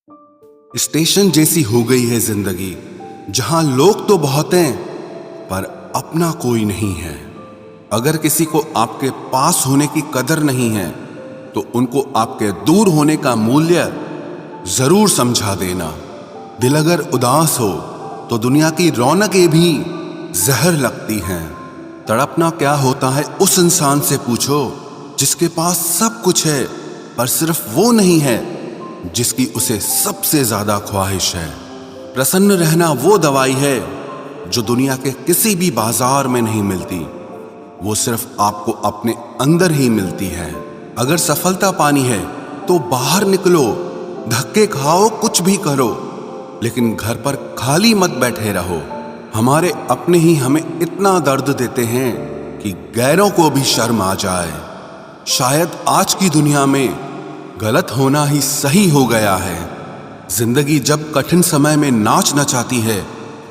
Station जैसी हो गई है जिंदगी, जहां लोग तो बहुत हैं पर अपना कोई नहीं है। अगर किसी को आपके पास होने की कदर नहीं है तो उनको आपके दूर होने का मूल्य जरूर समझा देना। दिल अगर उदास हो तो दुनिया की रौनकें भी जहर लगती हैं। तड़पना क्या होता है उस इंसान से पूछो जिसके पास सब कुछ है पर सिर्फ वो नहीं है जिसकी उसे सबसे ज्यादा ख्वाहिश है। प्रसन्न रहना वो दवाई है जो दुनिया के किसी भी बाजार में नहीं मिलती, वो सिर्फ आपको अपने अंदर ही मिलती है। अगर सफलता पानी है तो बाहर निकलो, धक्के खाओ, कुछ भी करो, लेकिन घर पर खाली मत बैठे रहो। हमारे अपने ही हमें इतना दर्द देते हैं कि गैरों को भी शर्म आ जाए। शायद आज की दुनिया में गलत होना ही सही हो गया है। जिंदगी जब कठिन समय में नाच नचाती है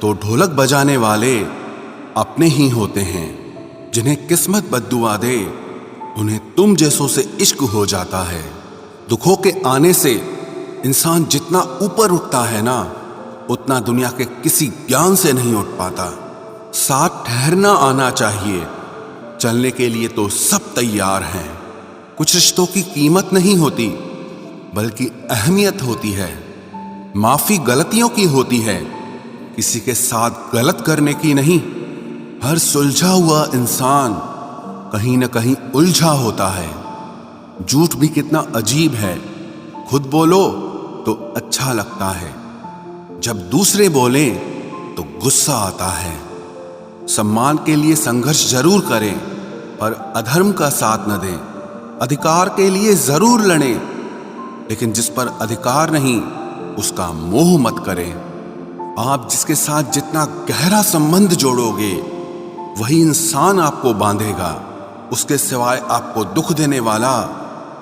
तो ढोलक बजाने वाले अपने ही होते हैं। जिन्हें किस्मत बद्दुआ दे उन्हें तुम जैसों से इश्क हो जाता है। दुखों के आने से इंसान जितना ऊपर उठता है ना, उतना दुनिया के किसी ज्ञान से नहीं उठ पाता। साथ ठहरना आना चाहिए, चलने के लिए तो सब तैयार हैं। कुछ रिश्तों की कीमत नहीं होती बल्कि अहमियत होती है। माफी गलतियों की होती है, किसी के साथ गलत करने की नहीं। हर सुलझा हुआ इंसान कहीं न कहीं उलझा होता है। झूठ भी कितना अजीब है, खुद बोलो तो अच्छा लगता है, जब दूसरे बोले तो गुस्सा आता है। सम्मान के लिए संघर्ष जरूर करें पर अधर्म का साथ न दें। अधिकार के लिए जरूर लड़ें, लेकिन जिस पर अधिकार नहीं उसका मोह मत करें। आप जिसके साथ जितना गहरा संबंध जोड़ोगे वही इंसान आपको बांधेगा। उसके सिवाय आपको दुख देने वाला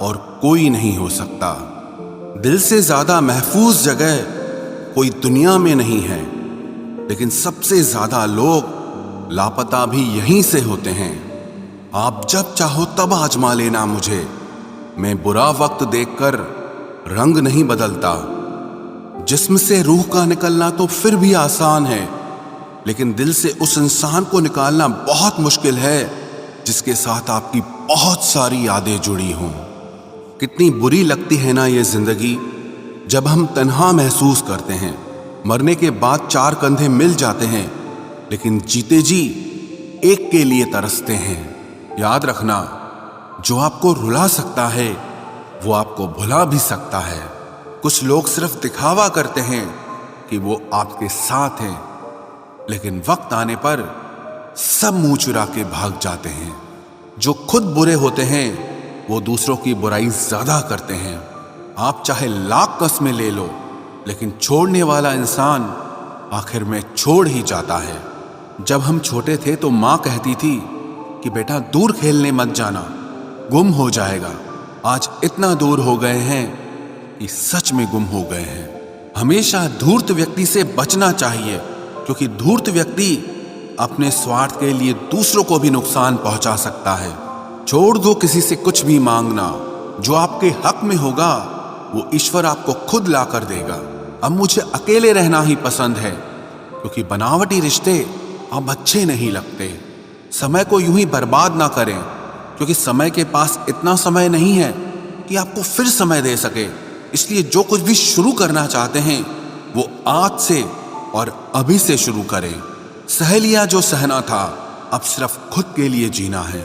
और कोई नहीं हो सकता। दिल से ज्यादा महफूज जगह कोई दुनिया में नहीं है, लेकिन सबसे ज्यादा लोग लापता भी यहीं से होते हैं। आप जब चाहो तब आजमा लेना मुझे, मैं बुरा वक्त देखकर रंग नहीं बदलता। जिस्म से रूह का निकलना तो फिर भी आसान है, लेकिन दिल से उस इंसान को निकालना बहुत मुश्किल है जिसके साथ आपकी बहुत सारी यादें जुड़ी हों। कितनी बुरी लगती है ना ये जिंदगी जब हम तन्हा महसूस करते हैं। मरने के बाद चार कंधे मिल जाते हैं, लेकिन जीते जी एक के लिए तरसते हैं। याद रखना, जो आपको रुला सकता है वो आपको भुला भी सकता है। कुछ लोग सिर्फ दिखावा करते हैं कि वो आपके साथ हैं, लेकिन वक्त आने पर सब मुंह चुरा के भाग जाते हैं। जो खुद बुरे होते हैं वो दूसरों की बुराई ज्यादा करते हैं। आप चाहे लाख कस्में ले लो, लेकिन छोड़ने वाला इंसान आखिर में छोड़ ही जाता है। जब हम छोटे थे तो माँ कहती थी कि बेटा दूर खेलने मत जाना, गुम हो जाएगा। आज इतना दूर हो गए हैं कि सच में गुम हो गए हैं। हमेशा धूर्त व्यक्ति से बचना चाहिए, क्योंकि धूर्त व्यक्ति अपने स्वार्थ के लिए दूसरों को भी नुकसान पहुंचा सकता है। छोड़ दो किसी से कुछ भी मांगना, जो आपके हक में होगा वो ईश्वर आपको खुद ला कर देगा। अब मुझे अकेले रहना ही पसंद है, क्योंकि बनावटी रिश्ते अब अच्छे नहीं लगते। समय को यूं ही बर्बाद ना करें, क्योंकि समय के पास इतना समय नहीं है कि आपको फिर समय दे सके। इसलिए जो कुछ भी शुरू करना चाहते हैं वो आज से और अभी से शुरू करें। सह लिया जो सहना था, अब सिर्फ खुद के लिए जीना है।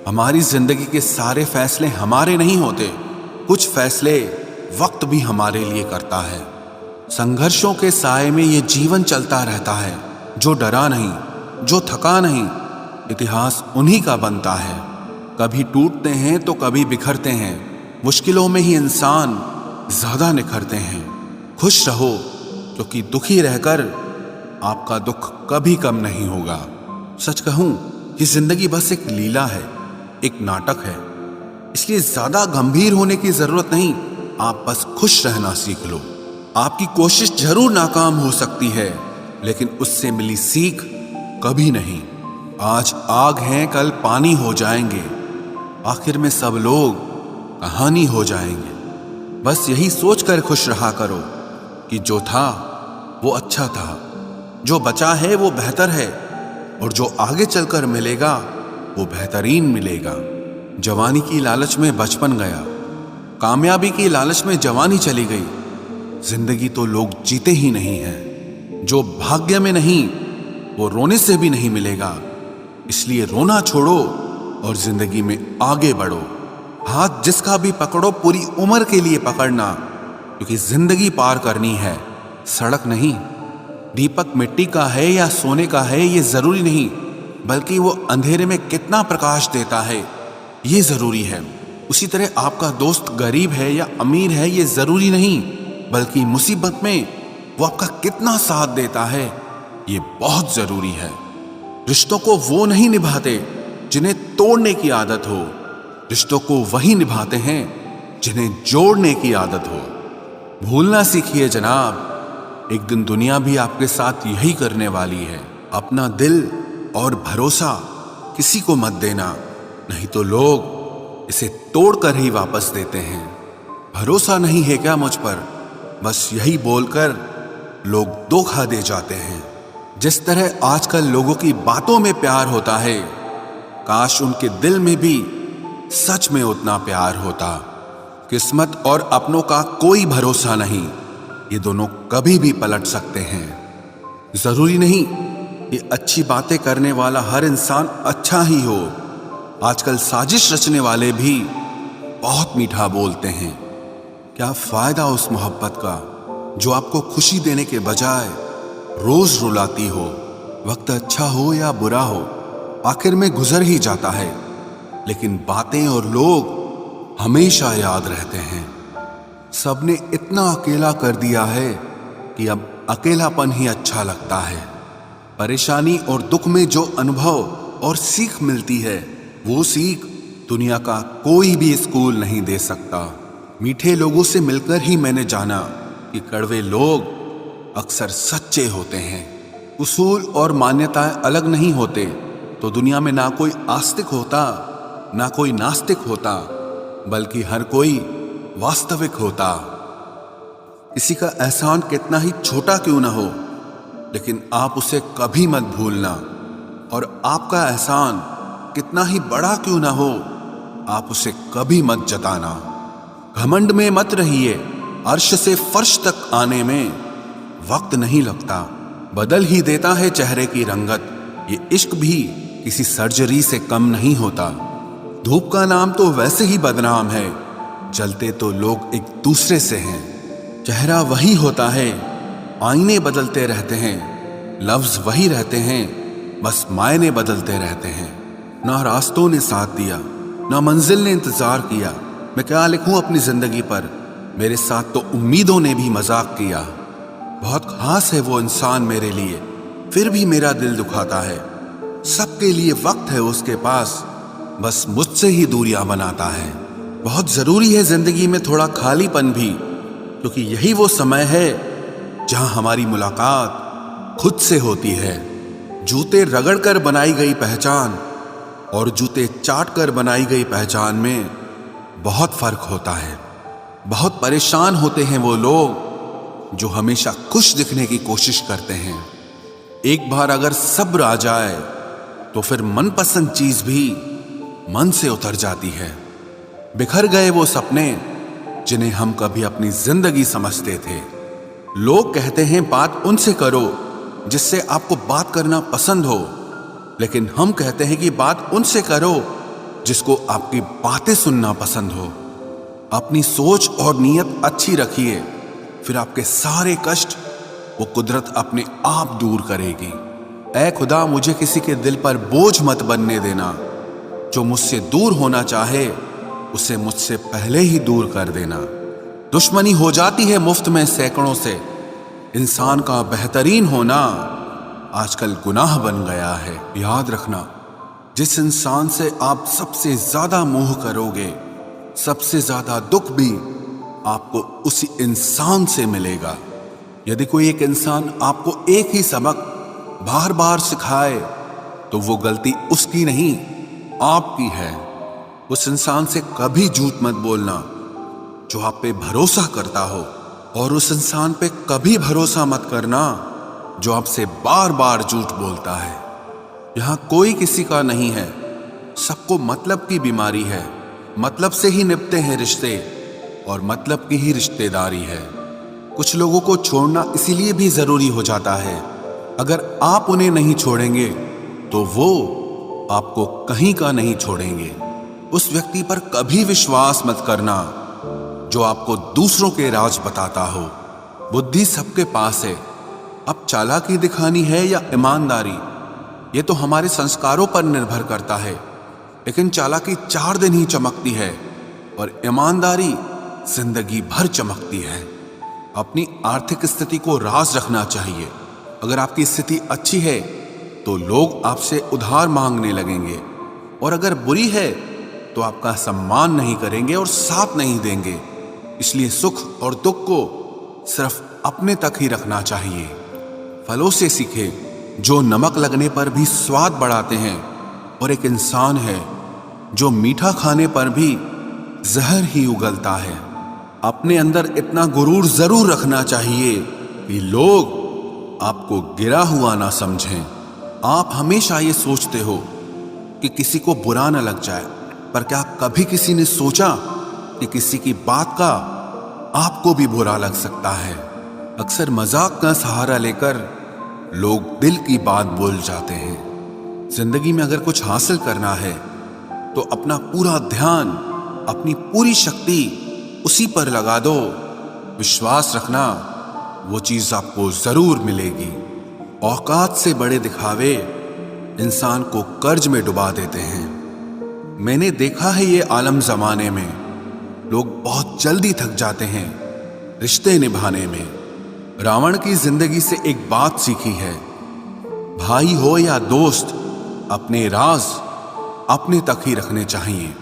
हमारी जिंदगी के सारे फैसले हमारे नहीं होते, कुछ फैसले वक्त भी हमारे लिए करता है। संघर्षों के साए में ये जीवन चलता रहता है। जो डरा नहीं, जो थका नहीं, इतिहास उन्हीं का बनता है। कभी टूटते हैं तो कभी बिखरते हैं, मुश्किलों में ही इंसान ज्यादा निखरते हैं। खुश रहो, क्योंकि दुखी रहकर आपका दुख कभी कम नहीं होगा। सच कहूं, ये जिंदगी बस एक लीला है, एक नाटक है। इसलिए ज्यादा गंभीर होने की जरूरत नहीं, आप बस खुश रहना सीख लो। आपकी कोशिश जरूर नाकाम हो सकती है, लेकिन उससे मिली सीख कभी नहीं। आज आग हैं, कल पानी हो जाएंगे, आखिर में सब लोग कहानी हो जाएंगे। बस यही सोचकर खुश रहा करो कि जो था वो अच्छा था, जो बचा है वो बेहतर है, और जो आगे चलकर मिलेगा वो बेहतरीन मिलेगा। जवानी की लालच में बचपन गया, कामयाबी की लालच में जवानी चली गई। जिंदगी तो लोग जीते ही नहीं हैं। जो भाग्य में नहीं वो रोने से भी नहीं मिलेगा। इसलिए रोना छोड़ो और जिंदगी में आगे बढ़ो। हाथ जिसका भी पकड़ो पूरी उम्र के लिए पकड़ना, क्योंकि जिंदगी पार करनी है, सड़क नहीं। दीपक मिट्टी का है या सोने का है ये जरूरी नहीं, बल्कि वो अंधेरे में कितना प्रकाश देता है ये जरूरी है। उसी तरह आपका दोस्त गरीब है या अमीर है ये जरूरी नहीं, बल्कि मुसीबत में वो आपका कितना साथ देता है ये बहुत जरूरी है। रिश्तों को वो नहीं निभाते जिन्हें तोड़ने की आदत हो, रिश्तों को वही निभाते हैं जिन्हें जोड़ने की आदत हो। भूलना सीखिए जनाब, एक दिन दुनिया भी आपके साथ यही करने वाली है। अपना दिल और भरोसा किसी को मत देना, नहीं तो लोग इसे तोड़कर ही वापस देते हैं। भरोसा नहीं है क्या मुझ पर, बस यही बोलकर लोग धोखा दे जाते हैं। जिस तरह आजकल लोगों की बातों में प्यार होता है, काश उनके दिल में भी सच में उतना प्यार होता। किस्मत और अपनों का कोई भरोसा नहीं, ये दोनों कभी भी पलट सकते हैं। जरूरी नहीं कि अच्छी बातें करने वाला हर इंसान अच्छा ही हो। आजकल साजिश रचने वाले भी बहुत मीठा बोलते हैं। क्या फायदा उस मोहब्बत का जो आपको खुशी देने के बजाय रोज रुलाती हो। वक्त अच्छा हो या बुरा हो, आखिर में गुजर ही जाता है, लेकिन बातें और लोग हमेशा याद रहते हैं। सबने इतना अकेला कर दिया है कि अब अकेलापन ही अच्छा लगता है। परेशानी और दुख में जो अनुभव और सीख मिलती है, वो सीख दुनिया का कोई भी स्कूल नहीं दे सकता। मीठे लोगों से मिलकर ही मैंने जाना कि कड़वे लोग अक्सर सच्चे होते हैं। उसूल और मान्यताएं अलग नहीं होते तो दुनिया में ना कोई आस्तिक होता ना कोई नास्तिक होता, बल्कि हर कोई वास्तविक होता। किसी का एहसान कितना ही छोटा क्यों ना हो, लेकिन आप उसे कभी मत भूलना। और आपका एहसान कितना ही बड़ा क्यों ना हो, आप उसे कभी मत जताना। घमंड में मत रहिए, अर्श से फर्श तक आने में वक्त नहीं लगता, बदल ही देता है चेहरे की रंगत। ये इश्क भी किसी सर्जरी से कम नहीं होता। धूप का नाम तो वैसे ही बदनाम है, जलते तो लोग एक दूसरे से हैं। चेहरा वही होता है, आईने बदलते रहते हैं, लफ्ज वही रहते हैं, बस मायने बदलते रहते हैं। ना रास्तों ने साथ दिया, ना मंजिल ने इंतजार किया। मैं क्या लिखूं अपनी जिंदगी पर, मेरे साथ तो उम्मीदों ने भी मजाक किया। बहुत खास है वो इंसान मेरे लिए, फिर भी मेरा दिल दुखाता है। सबके लिए वक्त है उसके पास, बस मुझसे ही दूरियां बनाता है। बहुत जरूरी है जिंदगी में थोड़ा खालीपन भी, क्योंकि यही वो समय है जहां हमारी मुलाकात खुद से होती है। जूते रगड़ कर बनाई गई पहचान और जूते चाट कर बनाई गई पहचान में बहुत फर्क होता है। बहुत परेशान होते हैं वो लोग जो हमेशा खुश दिखने की कोशिश करते हैं। एक बार अगर सब्र आ जाए तो फिर मनपसंद चीज भी मन से उतर जाती है। बिखर गए वो सपने जिन्हें हम कभी अपनी जिंदगी समझते थे। लोग कहते हैं बात उनसे करो जिससे आपको बात करना पसंद हो, लेकिन हम कहते हैं कि बात उनसे करो जिसको आपकी बातें सुनना पसंद हो। अपनी सोच और नीयत अच्छी रखिए, फिर आपके सारे कष्ट वो कुदरत अपने आप दूर करेगी। ऐ खुदा, मुझे किसी के दिल पर बोझ मत बनने देना। जो मुझसे दूर होना चाहे उसे मुझसे पहले ही दूर कर देना। दुश्मनी हो जाती है मुफ्त में सैकड़ों से। इंसान का बेहतरीन होना आजकल गुनाह बन गया है। याद रखना, जिस इंसान से आप सबसे ज्यादा मोह करोगे, सबसे ज्यादा दुख भी आपको उसी इंसान से मिलेगा। यदि कोई एक इंसान आपको एक ही सबक बार बार सिखाए तो वो गलती उसकी नहीं आपकी है। उस इंसान से कभी झूठ मत बोलना जो आप पे भरोसा करता हो। और उस इंसान पे कभी भरोसा मत करना जो आपसे बार बार झूठ बोलता है। यहां कोई किसी का नहीं है, सबको मतलब की बीमारी है। मतलब से ही निभते हैं रिश्ते और मतलब की ही रिश्तेदारी है। कुछ लोगों को छोड़ना इसीलिए भी जरूरी हो जाता है, अगर आप उन्हें नहीं छोड़ेंगे तो वो आपको कहीं का नहीं छोड़ेंगे। उस व्यक्ति पर कभी विश्वास मत करना जो आपको दूसरों के राज बताता हो। बुद्धि सबके पास है, अब चालाकी दिखानी है या ईमानदारी, ये तो हमारे संस्कारों पर निर्भर करता है। लेकिन चालाकी 4 दिन ही चमकती है और ईमानदारी जिंदगी भर चमकती है। अपनी आर्थिक स्थिति को राज रखना चाहिए। अगर आपकी स्थिति अच्छी है तो लोग आपसे उधार मांगने लगेंगे, और अगर बुरी है तो आपका सम्मान नहीं करेंगे और साथ नहीं देंगे। इसलिए सुख और दुख को सिर्फ अपने तक ही रखना चाहिए। फलों से सीखे जो नमक लगने पर भी स्वाद बढ़ाते हैं, और एक इंसान है जो मीठा खाने पर भी जहर ही उगलता है। अपने अंदर इतना गुरूर जरूर रखना चाहिए कि लोग आपको गिरा हुआ ना समझें। आप हमेशा ये सोचते हो कि किसी को बुरा ना लग जाए, पर क्या कभी किसी ने सोचा कि किसी की बात का आपको भी बुरा लग सकता है? अक्सर मजाक का सहारा लेकर लोग दिल की बात बोल जाते हैं। जिंदगी में अगर कुछ हासिल करना है तो अपना पूरा ध्यान, अपनी पूरी शक्ति उसी पर लगा दो। विश्वास रखना, वो चीज आपको जरूर मिलेगी। औकात से बड़े दिखावे इंसान को कर्ज में डुबा देते हैं। मैंने देखा है ये आलम जमाने में लोग बहुत जल्दी थक जाते हैं रिश्ते निभाने में। रावण की जिंदगी से एक बात सीखी है, भाई हो या दोस्त, अपने राज अपने तक ही रखने चाहिए।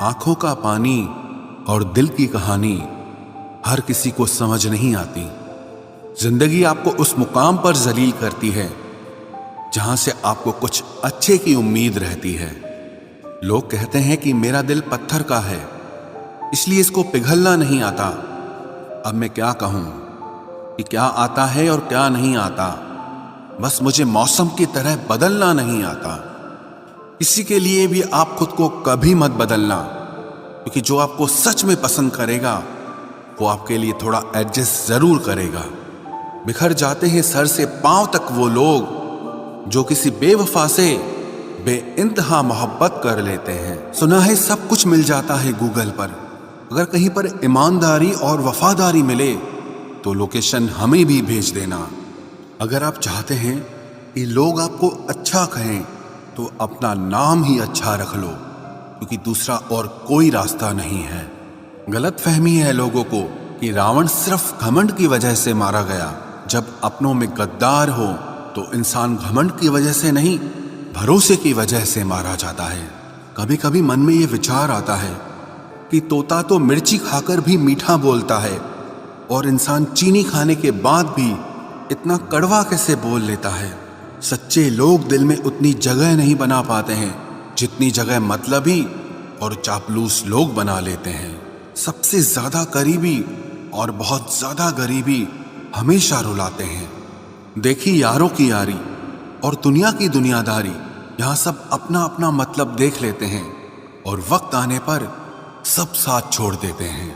आंखों का पानी और दिल की कहानी हर किसी को समझ नहीं आती। जिंदगी आपको उस मुकाम पर जलील करती है जहां से आपको कुछ अच्छे की उम्मीद रहती है। लोग कहते हैं कि मेरा दिल पत्थर का है, इसलिए इसको पिघलना नहीं आता। अब मैं क्या कहूं कि क्या आता है और क्या नहीं आता। बस मुझे मौसम की तरह बदलना नहीं आता। किसी के लिए भी आप खुद को कभी मत बदलना, क्योंकि जो आपको सच में पसंद करेगा वो आपके लिए थोड़ा एडजस्ट जरूर करेगा। बिखर जाते हैं सर से पांव तक वो लोग जो किसी बेवफा से बेइंतहा मोहब्बत कर लेते हैं। सुना है सब कुछ मिल जाता है गूगल पर, अगर कहीं पर ईमानदारी और वफादारी मिले तो लोकेशन हमें भी भेज देना। अगर आप चाहते हैं कि लोग आपको अच्छा कहें तो अपना नाम ही अच्छा रख लो, क्योंकि दूसरा और कोई रास्ता नहीं है। गलत फहमी है लोगों को कि रावण सिर्फ घमंड की वजह से मारा गया। जब अपनों में गद्दार हो तो इंसान घमंड की वजह से नहीं, भरोसे की वजह से मारा जाता है। कभी कभी मन में ये विचार आता है कि तोता तो मिर्ची खाकर भी मीठा बोलता है, और इंसान चीनी खाने के बाद भी इतना कड़वा कैसे बोल लेता है। सच्चे लोग दिल में उतनी जगह नहीं बना पाते हैं जितनी जगह मतलबी और चापलूस लोग बना लेते हैं। सबसे ज्यादा करीबी और बहुत ज्यादा गरीबी हमेशा रुलाते हैं। देखी यारों की यारी और दुनिया की दुनियादारी, यहाँ सब अपना अपना मतलब देख लेते हैं और वक्त आने पर सब साथ छोड़ देते हैं।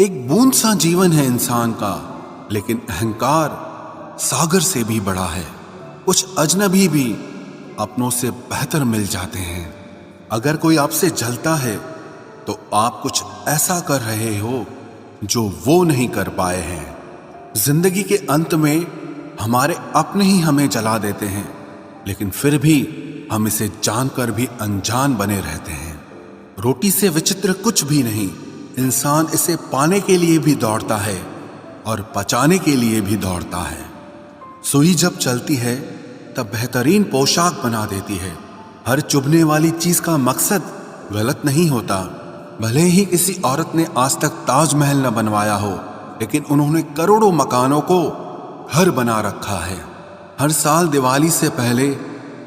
एक बूंद सा जीवन है इंसान का, लेकिन अहंकार सागर से भी बड़ा है। कुछ अजनबी भी अपनों से बेहतर मिल जाते हैं। अगर कोई आपसे जलता है तो आप कुछ ऐसा कर रहे हो जो वो नहीं कर पाए हैं। जिंदगी के अंत में हमारे अपने ही हमें जला देते हैं, लेकिन फिर भी हम इसे जानकर भी अनजान बने रहते हैं। रोटी से विचित्र कुछ भी नहीं, इंसान इसे पाने के लिए भी दौड़ता है और पचाने के लिए भी दौड़ता है। सुई जब चलती है तब बेहतरीन पोशाक बना देती है। हर चुभने वाली चीज का मकसद गलत नहीं होता। भले ही किसी औरत ने आज तक ताजमहल न बनवाया हो, लेकिन उन्होंने करोड़ों मकानों को घर बना रखा है। हर साल दिवाली से पहले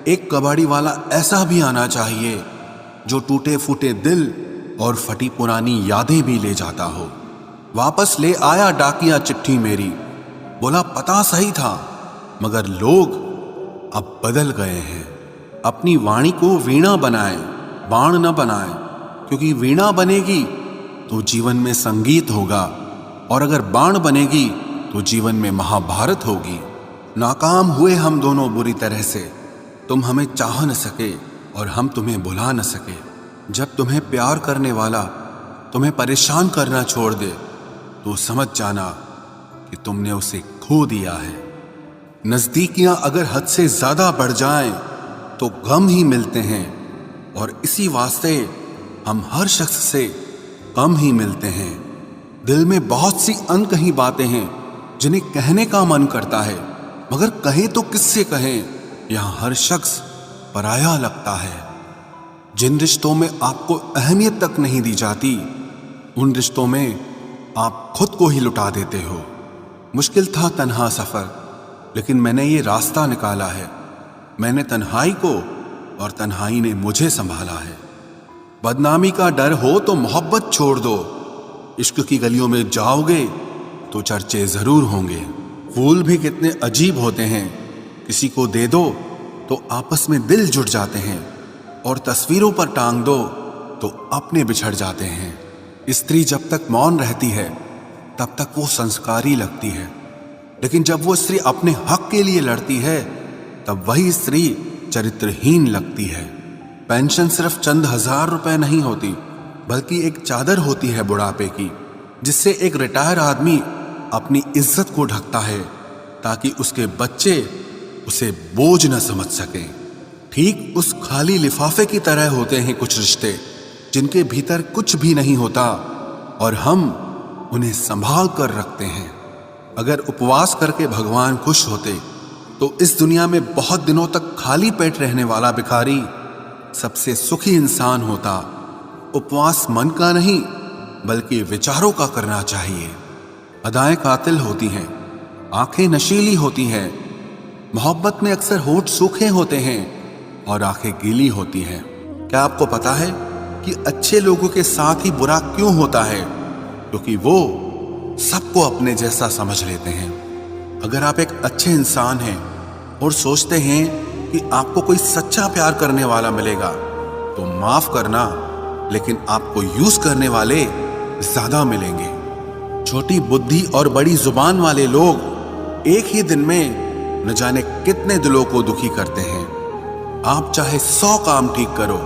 एक कबाड़ी वाला ऐसा भी आना चाहिए जो टूटे फूटे दिल और फटी पुरानी यादें भी ले जाता हो। वापस ले आया डाकिया चिट्ठी मेरी, बोला पता सही था मगर लोग अब बदल गए हैं। अपनी वाणी को वीणा बनाए, बाण न बनाए, क्योंकि वीणा बनेगी तो जीवन में संगीत होगा और अगर बाण बनेगी तो जीवन में महाभारत होगी। नाकाम हुए हम दोनों बुरी तरह से, तुम हमें चाह न सके और हम तुम्हें भुला न सके। जब तुम्हें प्यार करने वाला तुम्हें परेशान करना छोड़ दे तो समझ जाना कि तुमने उसे खो दिया है। नजदीकियां अगर हद से ज्यादा बढ़ जाएं तो गम ही मिलते हैं और इसी वास्ते हम हर शख्स से कम ही मिलते हैं। दिल में बहुत सी अनकही बातें हैं जिन्हें कहने का मन करता है, मगर कहें तो किससे कहें, यहां हर शख्स पराया लगता है। जिन रिश्तों में आपको अहमियत तक नहीं दी जाती, उन रिश्तों में आप खुद को ही लुटा देते हो। मुश्किल था तन्हा सफर, लेकिन मैंने ये रास्ता निकाला है। मैंने तन्हाई को और तन्हाई ने मुझे संभाला है। बदनामी का डर हो तो मोहब्बत छोड़ दो। इश्क की गलियों में जाओगे तो चर्चे जरूर होंगे। फूल भी कितने अजीब होते हैं, किसी को दे दो तो आपस में दिल जुड़ जाते हैं और तस्वीरों पर टांग दो तो अपने बिछड़ जाते हैं। स्त्री जब तक मौन रहती है तब तक वो संस्कारी लगती है, लेकिन जब वो स्त्री अपने हक के लिए लड़ती है तब वही स्त्री चरित्रहीन लगती है। पेंशन सिर्फ चंद हजार रुपए नहीं होती, बल्कि एक चादर होती है बुढ़ापे की, जिससे एक रिटायर आदमी अपनी इज्जत को ढकता है ताकि उसके बच्चे उसे बोझ न समझ सकें। ठीक उस खाली लिफाफे की तरह होते हैं कुछ रिश्ते जिनके भीतर कुछ भी नहीं होता और हम उन्हें संभाल कर रखते हैं। अगर उपवास करके भगवान खुश होते तो इस दुनिया में बहुत दिनों तक खाली पेट रहने वाला भिखारी सबसे सुखी इंसान होता। उपवास मन का नहीं बल्कि विचारों का करना चाहिए। अदाएं कातिल होती हैं, आंखें नशीली होती हैं। मोहब्बत में अक्सर होठ सूखे होते हैं और आंखें गीली होती हैं। क्या आपको पता है कि अच्छे लोगों के साथ ही बुरा क्यों होता है? क्योंकि वो सबको अपने जैसा समझ लेते हैं। अगर आप एक अच्छे इंसान हैं और सोचते हैं कि आपको कोई सच्चा प्यार करने वाला मिलेगा तो माफ करना, लेकिन आपको यूज करने वाले ज्यादा मिलेंगे। छोटी बुद्धि और बड़ी जुबान वाले लोग एक ही दिन में न जाने कितने दिलों को दुखी करते हैं। आप चाहे 100 काम ठीक करो,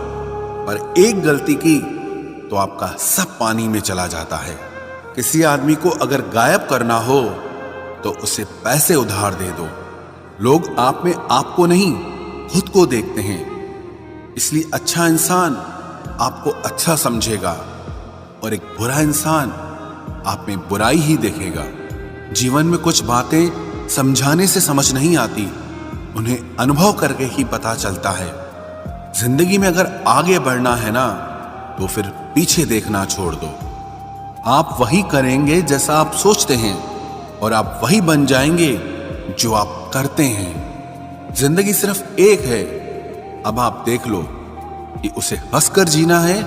पर एक गलती की तो आपका सब पानी में चला जाता है। किसी आदमी को अगर गायब करना हो तो उसे पैसे उधार दे दो। लोग आप में आपको नहीं खुद को देखते हैं, इसलिए अच्छा इंसान आपको अच्छा समझेगा और एक बुरा इंसान आप में बुराई ही देखेगा। जीवन में कुछ बातें समझाने से समझ नहीं आती, उन्हें अनुभव करके ही पता चलता है। जिंदगी में अगर आगे बढ़ना है ना तो फिर पीछे देखना छोड़ दो। आप वही करेंगे जैसा आप सोचते हैं और आप वही बन जाएंगे जो आप करते हैं। जिंदगी सिर्फ एक है, अब आप देख लो कि उसे हंसकर जीना है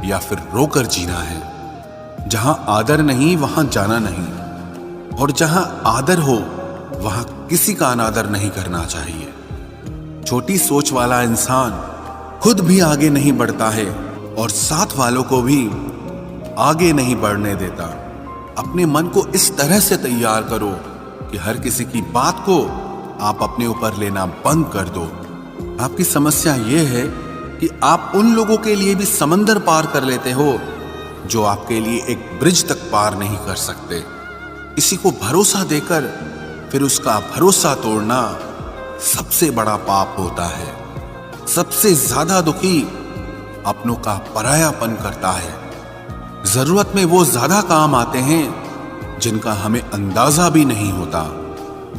या फिर रोकर जीना है। जहां आदर नहीं वहां जाना नहीं, और जहां आदर हो वहां किसी का अनादर नहीं करना चाहिए। छोटी सोच वाला इंसान खुद भी आगे नहीं बढ़ता है और साथ वालों को भी आगे नहीं बढ़ने देता। अपने मन को इस तरह से तैयार करो कि हर किसी की बात को आप अपने ऊपर लेना बंद कर दो। आपकी समस्या यह है कि आप उन लोगों के लिए भी समंदर पार कर लेते हो जो आपके लिए एक ब्रिज तक पार नहीं कर सकते। किसी को भरोसा देकर फिर उसका भरोसा तोड़ना सबसे बड़ा पाप होता है। सबसे ज्यादा दुखी अपनों का परायापन करता है। जरूरत में वो ज्यादा काम आते हैं जिनका हमें अंदाजा भी नहीं होता।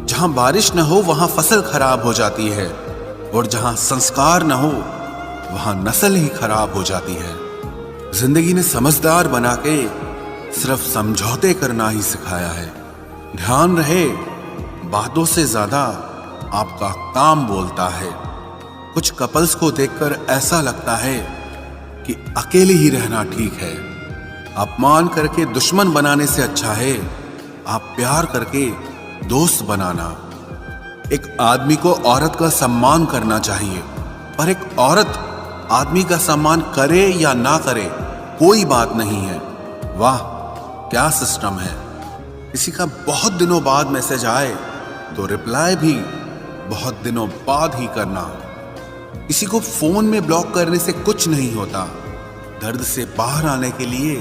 जहां बारिश न हो वहां फसल खराब हो जाती है, और जहां संस्कार न हो वहां नस्ल ही खराब हो जाती है। जिंदगी ने समझदार बना के सिर्फ समझौते करना ही सिखाया है। ध्यान रहे, बातों से ज्यादा आपका काम बोलता है। कुछ कपल्स को देखकर ऐसा लगता है कि अकेले ही रहना ठीक है, अपमान करके दुश्मन बनाने से अच्छा है आप प्यार करके दोस्त बनाना। एक आदमी को औरत का सम्मान करना चाहिए, पर एक औरत आदमी का सम्मान करे या ना करे कोई बात नहीं है। वाह क्या सिस्टम है। किसी का बहुत दिनों बाद मैसेज आए तो रिप्लाई भी बहुत दिनों बाद ही करना। किसी को फोन में ब्लॉक करने से कुछ नहीं होता। दर्द से बाहर आने के लिए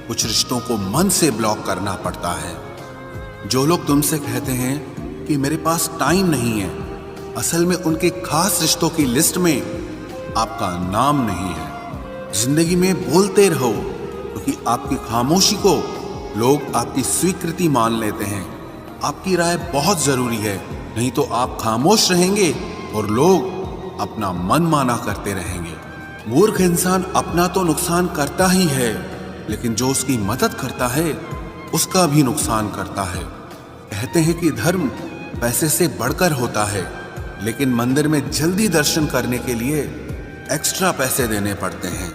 कुछ रिश्तों को मन से ब्लॉक करना पड़ता है। जो लोग तुमसे कहते हैं कि मेरे पास टाइम नहीं है, असल में उनके खास रिश्तों की लिस्ट में आपका नाम नहीं है। जिंदगी में बोलते रहो, क्योंकि आपकी खामोशी को लोग आपकी स्वीकृति मान लेते हैं। आपकी राय बहुत जरूरी है, नहीं तो आप खामोश रहेंगे और लोग अपना मन माना करते रहेंगे। मूर्ख इंसान अपना तो नुकसान करता ही है, लेकिन जो उसकी मदद करता है उसका भी नुकसान करता है। कहते हैं कि धर्म पैसे से बढ़कर होता है, लेकिन मंदिर में जल्दी दर्शन करने के लिए एक्स्ट्रा पैसे देने पड़ते हैं।